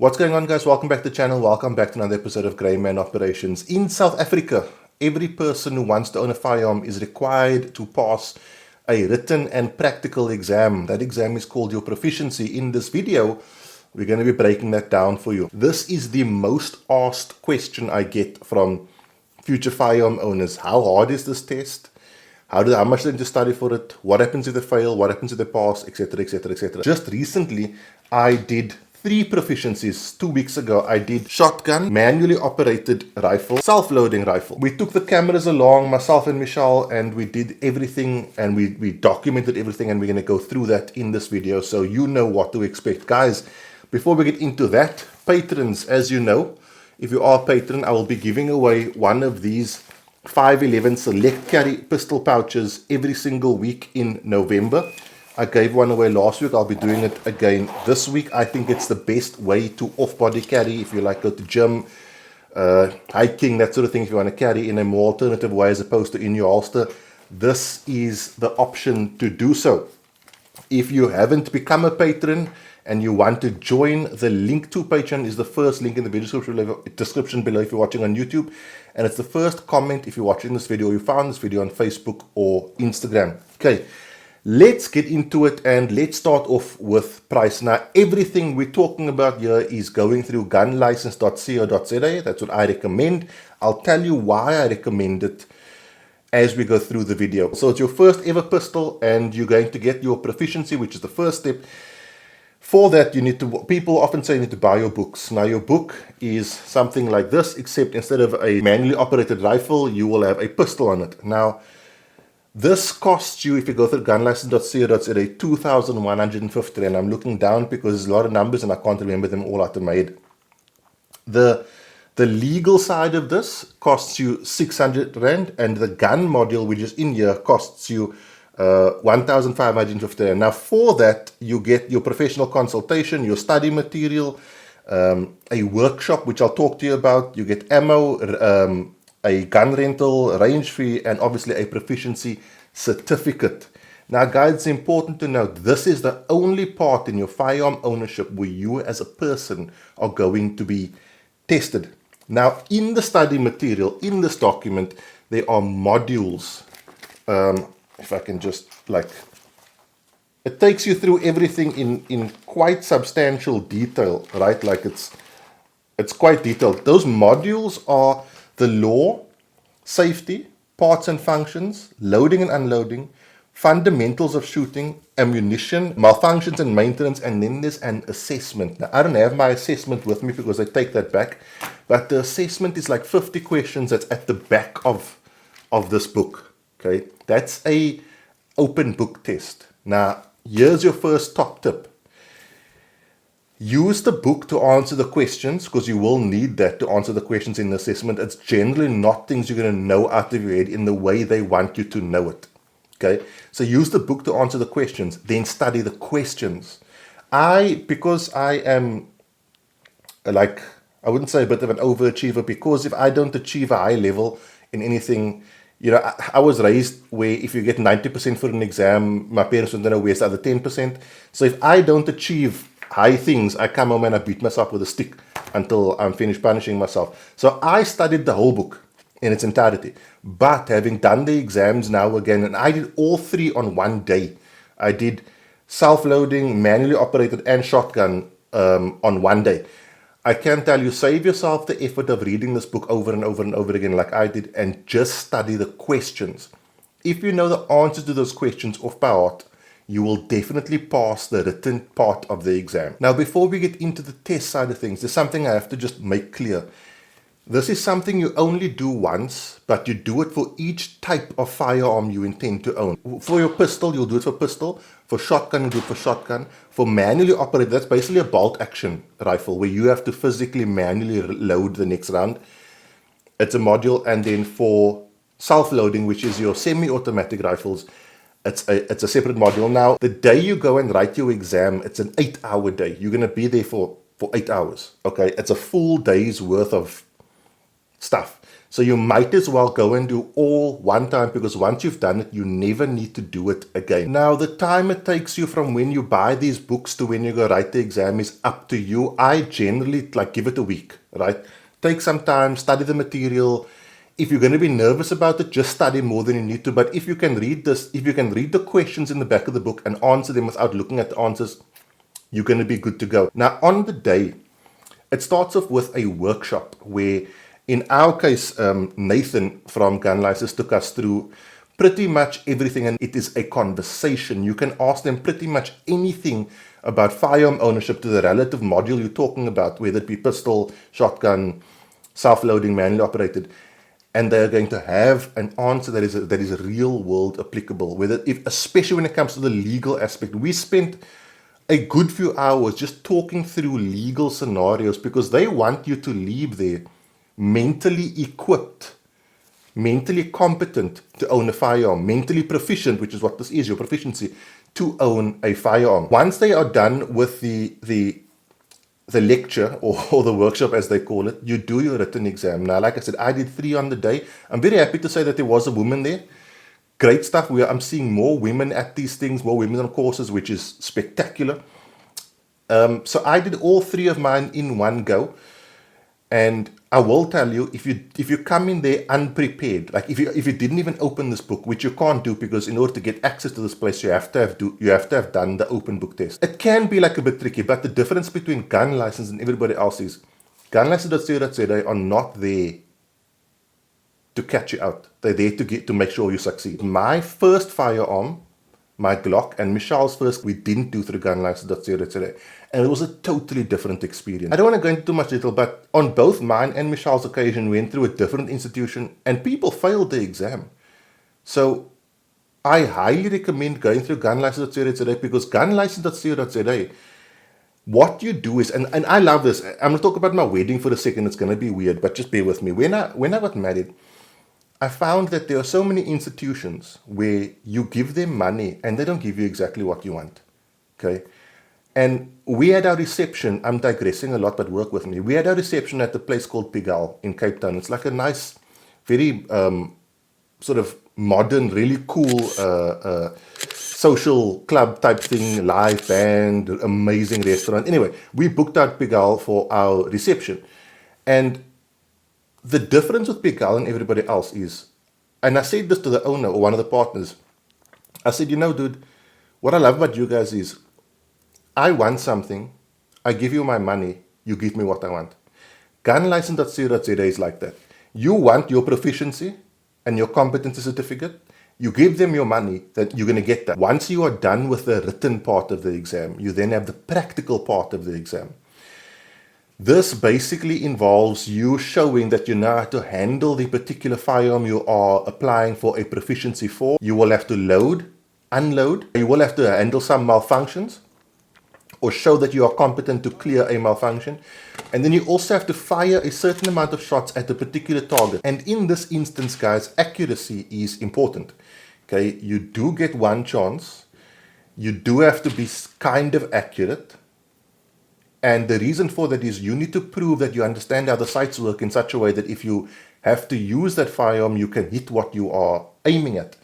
What's going on, guys? Welcome back to the channel. Welcome back to another episode of Grey Man Operations. In South Africa, every person who wants to own a firearm is required to pass a written and practical exam. That exam is called your proficiency. In this video, we're going to be breaking that down for you. This is the most asked question I get from future firearm owners. How hard is this test? How much do they need to study for it? What happens if they fail? What happens if they pass? Etc, etc, etc. Just recently, I did 3 proficiencies. 2 weeks ago, I did shotgun, manually operated rifle, self-loading rifle. We took the cameras along, myself and Michelle, and we did everything, and we documented everything, and we're going to go through that in this video so you know what to expect. Guys, before we get into that, patrons, as you know, if you are a patron, I will be giving away one of these 511 select carry pistol pouches every single week in November. I gave one away last week. I'll be doing it again this week. I think it's the best way to off-body carry if you like go to gym, hiking, that sort of thing. If you want to carry in a more alternative way as opposed to in your holster, this is the option to do so. If you haven't become a patron and you want to join, the link to Patron is the first link in the video description below if you're watching on YouTube. And it's the first comment if you're watching this video or you found this video on Facebook or Instagram. Okay. Let's get into it and let's start off with price. Now, everything we're talking about here is going through gunlicense.co.za. That's what I recommend. I'll tell you why I recommend it as we go through the video. So it's your first ever pistol and you're going to get your proficiency, which is the first step. For that, people often say you need to buy your books. Now, your book is something like this, except instead of a manually operated rifle, you will have a pistol on it. Now, this costs you, if you go through gunlicense.co.za, 2,150 Rand. I'm looking down because there's a lot of numbers and I can't remember them all out of my head. The legal side of this costs you 600 Rand, and the gun module, which is in here, costs you 1,550 Rand. Now, for that, you get your professional consultation, your study material, a workshop, which I'll talk to you about. You get ammo, a gun rental, range fee, and obviously a proficiency certificate. Now, guys, it's important to note, this is the only part in your firearm ownership where you as a person are going to be tested. Now, in the study material, in this document, there are modules. If I can just, it takes you through everything in quite substantial detail, right? Like it's quite detailed. Those modules are the law, safety, parts and functions, loading and unloading, fundamentals of shooting, ammunition, malfunctions and maintenance, and then there's an assessment. Now, I don't have my assessment with me because I take that back, but the assessment is like 50 questions that's at the back of this book, okay? That's a open book test. Now, here's your first top tip. Use the book to answer the questions because you will need that to answer the questions in the assessment. It's generally not things you're going to know out of your head in the way they want you to know it. Okay, so use the book to answer the questions, then study the questions. Because I am I wouldn't say a bit of an overachiever, because if I don't achieve a high level in anything, I was raised where if you get 90% for an exam, my parents don't know where's the other 10%. So if I don't achieve high things, I come home and I beat myself with a stick until I'm finished punishing myself. So I studied the whole book in its entirety. But having done the exams now again, and I did all 3 on one day. I did self-loading, manually operated, and shotgun on one day. I can tell you, save yourself the effort of reading this book over and over and over again like I did, and just study the questions. If you know the answers to those questions off by heart, you will definitely pass the written part of the exam. Now, before we get into the test side of things, there's something I have to just make clear. This is something you only do once, but you do it for each type of firearm you intend to own. For your pistol, you'll do it for pistol. For shotgun, you'll do it for shotgun. For manually operated, that's basically a bolt action rifle where you have to physically manually load the next round. It's a module. And then for self-loading, which is your semi-automatic rifles, it's a separate module. Now, the day you go and write your exam, it's an 8-hour day. You're going to be there for 8 hours. Okay, it's a full day's worth of stuff. So you might as well go and do all one time, because once you've done it, you never need to do it again. Now, the time it takes you from when you buy these books to when you go write the exam is up to you. I generally give it a week, right? Take some time, study the material. If you're going to be nervous about it, just study more than you need to. But if you can read this, if you can read the questions in the back of the book and answer them without looking at the answers, you're going to be good to go. Now, on the day, it starts off with a workshop where, in our case, Nathan from Gun License took us through pretty much everything, and it is a conversation. You can ask them pretty much anything about firearm ownership to the relative module you're talking about, whether it be pistol, shotgun, self-loading, manually operated, and they're going to have an answer that is real world applicable. Especially when it comes to the legal aspect, we spent a good few hours just talking through legal scenarios, because they want you to leave there mentally equipped, mentally competent to own a firearm, mentally proficient, which is what this is, your proficiency, to own a firearm. Once they are done with the lecture or the workshop, as they call it, you do your written exam. Now, like I said, I did 3 on the day. I'm very happy to say that there was a woman there. Great stuff. I'm seeing more women at these things, more women on courses, which is spectacular. So I did all 3 of mine in one go. And I will tell you, if you come in there unprepared, like if you didn't even open this book, which you can't do, because in order to get access to this place, you have to have done the open book test. It can be a bit tricky, but the difference between Gun License and everybody else is gunlicense.co.za are not there to catch you out. They're there to make sure you succeed. My first firearm, my Glock, and Michelle's first, we didn't do through gunlicense.co.za. And it was a totally different experience. I don't want to go into too much detail, but on both mine and Michelle's occasion, we went through a different institution and people failed the exam. So I highly recommend going through gunlicense.co.za, because gunlicense.co.za, what you do is, and I love this, I'm going to talk about my wedding for a second, it's going to be weird, but just bear with me. When I got married, I found that there are so many institutions where you give them money and they don't give you exactly what you want. Okay? And we had our reception, I'm digressing a lot, but work with me. We had our reception at the place called Pigalle in Cape Town. It's like a nice, very sort of modern, really cool social club type thing, live band, amazing restaurant. Anyway, we booked out Pigalle for our reception. And the difference with Pigalle and everybody else is, and I said this to the owner or one of the partners, I said, dude, what I love about you guys is, I want something, I give you my money, you give me what I want. Gunlicense.co.za is like that. You want your proficiency and your competency certificate, you give them your money, that you're going to get that. Once you are done with the written part of the exam, you then have the practical part of the exam. This basically involves you showing that you know how to handle the particular firearm you are applying for a proficiency for. You will have to load, unload. You will have to handle some malfunctions, or show that you are competent to clear a malfunction. And then you also have to fire a certain amount of shots at a particular target. And in this instance, guys, accuracy is important. Okay, you do get one chance. You do have to be kind of accurate. And the reason for that is you need to prove that you understand how the sights work in such a way that if you have to use that firearm, you can hit what you are aiming at.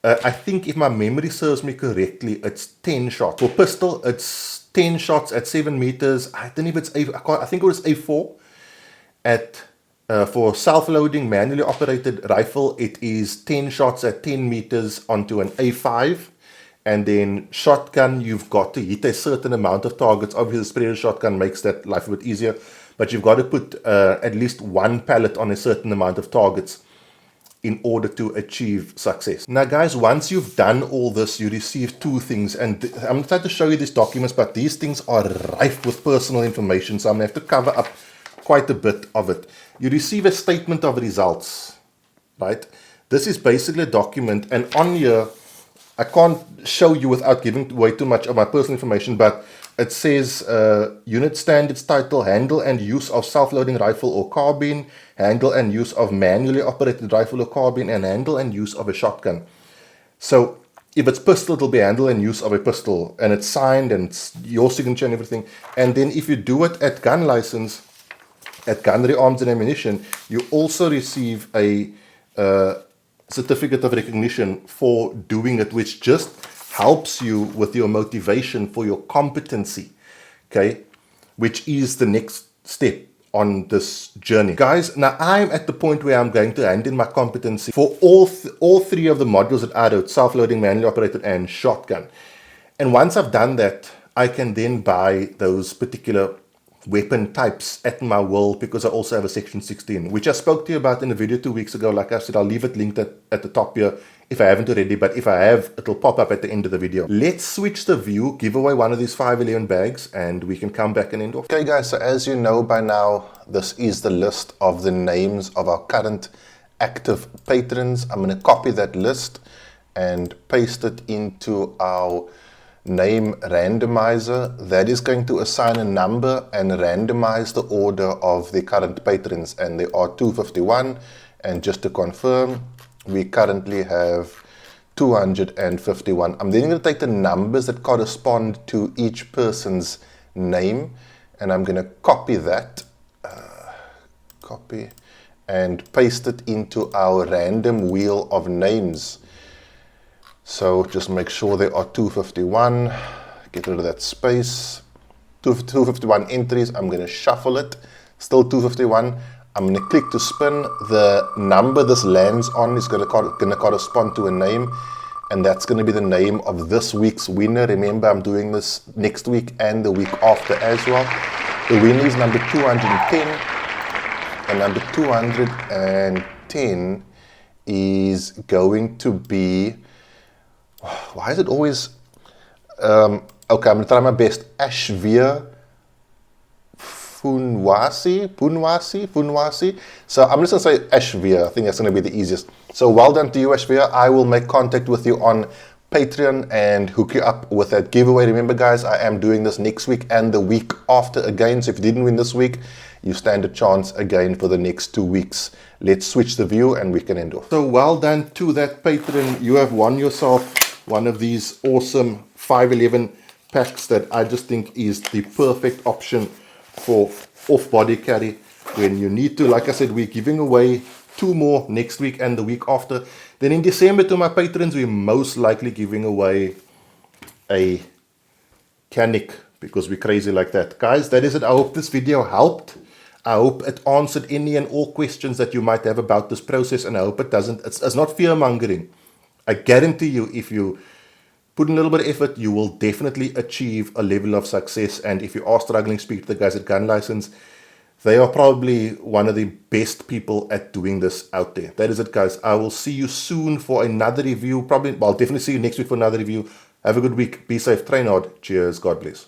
I think if my memory serves me correctly, it's 10 shots. For pistol, it's 10 shots at 7 meters. I don't know if it's I think it was A4. For self-loading, manually operated rifle, it is 10 shots at 10 meters onto an A5. And then shotgun, you've got to hit a certain amount of targets. Obviously, the spreader shotgun makes that life a bit easier. But you've got to put at least one pellet on a certain amount of targets in order to achieve success. Now, guys, once you've done all this, you receive 2 things. And I'm going to try to show you these documents, but these things are rife with personal information. So I'm going to have to cover up quite a bit of it. You receive a statement of results, right? This is basically a document. And on here, I can't show you without giving away too much of my personal information, but it says unit standards title, handle and use of self-loading rifle or carbine, handle and use of manually operated rifle or carbine, and handle and use of a shotgun. So if it's pistol, it'll be handle and use of a pistol, and it's signed and it's your signature and everything. And then if you do it at Gun License, at Gunnery Arms and Ammunition, you also receive a certificate of recognition for doing it, which just helps you with your motivation for your competency, okay, which is the next step on this journey. Guys, now I'm at the point where I'm going to hand in my competency for all three of the modules that I wrote: self-loading, manually operated, and shotgun. And once I've done that, I can then buy those particular weapon types at my will, because I also have a section 16, which I spoke to you about in a video 2 weeks ago. Like I said, I'll leave it linked at the top here if I haven't already, but if I have, it'll pop up at the end of the video. Let's switch the view, give away one of these 511 bags, and we can come back and end off. Okay guys, so as you know by now, this is the list of the names of our current active patrons. I'm going to copy that list and paste it into our name randomizer. That is going to assign a number and randomize the order of the current patrons, and there are 251, and just to confirm, we currently have 251. I'm then going to take the numbers that correspond to each person's name, and I'm going to copy that, copy, and paste it into our random wheel of names. So just make sure there are 251, get rid of that space, 251 entries. I'm going to shuffle it, still 251. I'm going to click to spin. The number this lands on is going to correspond to a name, and that's going to be the name of this week's winner. Remember, I'm doing this next week and the week after as well. The winner is number 210, and number 210 is going to be, why is it always, okay, I'm going to try my best, Ashvia Funwasi. So I'm just going to say Ashvia. I think that's going to be the easiest. So well done to you, Ashvia. I will make contact with you on Patreon and hook you up with that giveaway. Remember guys, I am doing this next week and the week after again. So if you didn't win this week, you stand a chance again for the next 2 weeks. Let's switch the view and we can end off. So well done to that patron. You have won yourself one of these awesome 511 packs that I just think is the perfect option for off-body carry when you need to. Like I said, we're giving away 2 more next week and the week after. Then in December, to my patrons, we're most likely giving away a Canic, because we're crazy like that. Guys, that is it. I hope this video helped. I hope it answered any and all questions that you might have about this process, and I hope it doesn't. It's not fear-mongering. I guarantee you, if you put in a little bit of effort, you will definitely achieve a level of success. And if you are struggling, speak to the guys at Gun License. They are probably one of the best people at doing this out there. That is it, guys. I will see you soon for another review. I'll definitely see you next week for another review. Have a good week. Be safe. Train hard. Cheers. God bless.